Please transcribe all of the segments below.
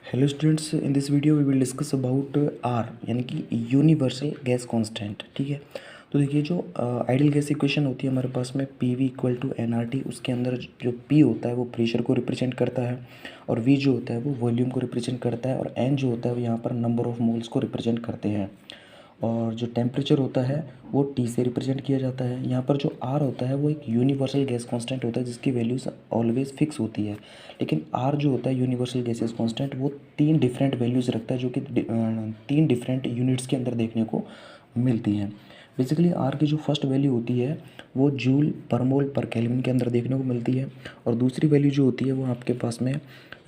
Hello students, in this video we will discuss about R यानी कि universal gas constant. ठीक है, तो देखिए जो आइडियल गैस इक्वेशन होती है हमारे पास में P V equal to N R T. उसके अंदर जो पी होता है वो प्रेशर को रिप्रेजेंट करता है और वी जो होता है वो वॉल्यूम को रिप्रेजेंट करता है और एन जो होता है वो यहाँ पर नंबर ऑफ मोल्स को रिप्रेजेंट करते हैं। और जो टेम्परेचर होता है वो टी से रिप्रेजेंट किया जाता है। यहाँ पर जो आर होता है वो एक यूनिवर्सल गैस कांस्टेंट होता है जिसकी वैल्यूज ऑलवेज फिक्स होती है। लेकिन आर जो होता है यूनिवर्सल गैसेस कांस्टेंट वो तीन डिफरेंट वैल्यूज़ रखता है जो कि तीन डिफरेंट यूनिट्स के अंदर देखने को मिलती हैं। बेसिकली आर की जो फर्स्ट वैल्यू होती है वो जूल पर मोल पर केल्विन के अंदर देखने को मिलती है और दूसरी वैल्यू जो होती है वो आपके पास में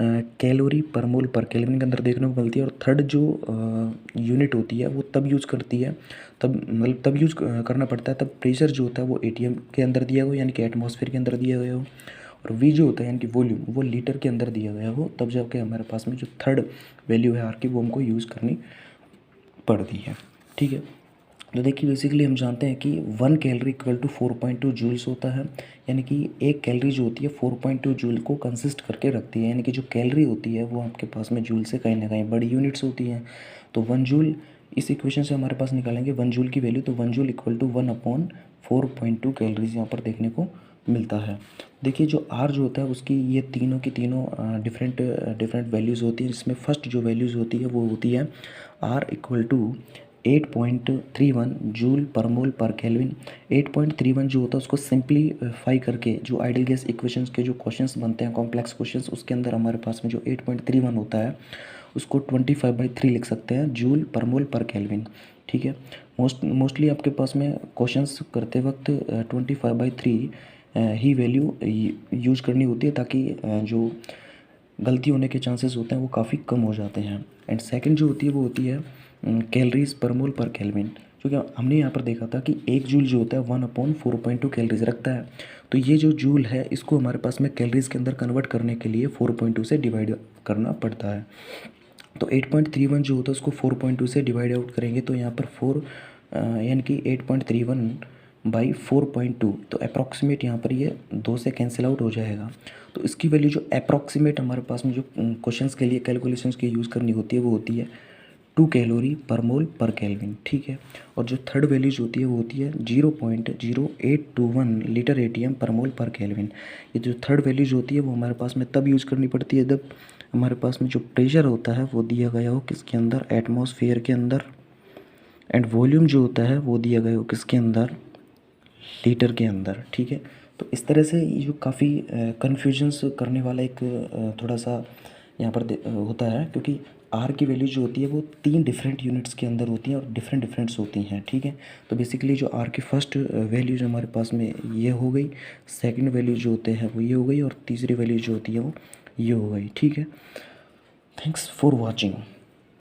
कैलोरी पर मोल पर केल्विन के अंदर देखने को मिलती है। और थर्ड जो यूनिट होती है वो तब यूज़ करती है तब मतलब तब यूज़ करना पड़ता है तब प्रेशर जो होता है वो एटीएम के अंदर दिया हो यानी कि एटमॉस्फेयर के अंदर दिया गया हो और वी जो होता है यानी कि वॉल्यूम वो लीटर के अंदर दिया गया हो, तब जाके हमारे पास में जो थर्ड वैल्यू है आर की वो हमको यूज़ करनी पड़ती है। ठीक है, तो देखिए बेसिकली हम जानते हैं कि 1 कैलोरी इक्वल टू 4.2 जूल्स होता है। यानी कि एक कैलोरी जो होती है 4.2 जूल को कंसिस्ट करके रखती है। यानी कि जो कैलोरी होती है वो आपके पास में जूल से कहीं ना कहीं बड़ी यूनिट्स होती हैं। तो 1 जूल इस इक्वेशन से हमारे पास निकालेंगे 1 जूल की वैल्यू, तो 1 जूल इक्वल टू 1/4.2 कैलोरीज यहाँ पर देखने को मिलता है। देखिए जो आर जो होता है उसकी ये तीनों की तीनों डिफरेंट डिफरेंट वैल्यूज़ होती हैं। जिसमें फर्स्ट जो वैल्यूज़ होती है वो होती है आर इक्वल टू 8.31 जूल पर मोल पर केल्विन। 8.31 जो होता है उसको सिंप्लीफाई करके जो आइडियल गैस इक्वेशंस के जो क्वेश्चंस बनते हैं कॉम्प्लेक्स क्वेश्चंस, उसके अंदर हमारे पास में जो 8.31 होता है उसको 25/3 लिख सकते हैं जूल पर मोल पर केल्विन। ठीक है, मोस्टली आपके पास में क्वेश्चंस करते वक्त 25/3 ही वैल्यू यूज करनी होती है ताकि जो गलती होने के चांसेस होते हैं वो काफ़ी कम हो जाते हैं। एंड सेकंड जो होती है वो होती है कैलोरीज पर मोल पर केल्विन, क्योंकि हमने यहाँ पर देखा था कि 1 जूल जो होता है 1/4.2 कैलोरीज रखता है। तो ये जो जूल है इसको हमारे पास में कैलोरीज के अंदर कन्वर्ट करने के लिए 4.2 से डिवाइड करना पड़ता है। तो 8.31 जो होता है उसको 4.2 से डिवाइड आउट करेंगे तो यहाँ पर 4 यानी कि 8.31/4.2, तो अप्रॉक्सीमेट यहाँ पर ये 2 से कैंसिल आउट हो जाएगा। तो इसकी वैल्यू जो अप्रॉक्सीमेट हमारे पास में जो क्वेश्चंस के लिए कैलकुलेशंस की यूज़ करनी होती है वो होती है 2 कैलोरी पर मोल पर केल्विन। ठीक है, और जो थर्ड वैल्यू जो होती है वो होती है 0.0821 लीटर एटीएम पर मोल पर केल्विन। ये जो थर्ड वैल्यू जो होती है वो हमारे पास में तब यूज़ करनी पड़ती है जब हमारे पास में जो प्रेशर होता है वो दिया गया हो किसके अंदर, एटमॉस्फेयर के अंदर। एंड वॉल्यूम जो होता है वो दिया गया हो किसके अंदर, लीटर के अंदर। ठीक है, तो इस तरह से ये जो काफ़ी कन्फ्यूजन्स करने वाला एक थोड़ा सा यहाँ पर होता है, क्योंकि आर की वैल्यू जो होती है वो 3 डिफरेंट यूनिट्स के अंदर होती हैं और डिफरेंट डिफरेंट्स होती हैं। ठीक है, तो बेसिकली जो आर की फर्स्ट वैल्यू जो हमारे पास में ये हो गई, सेकंड वैल्यू जो होते हैं वो ये हो गई और तीसरी वैल्यू जो होती है वो ये हो गई। ठीक है, थैंक्स फॉर वॉचिंग।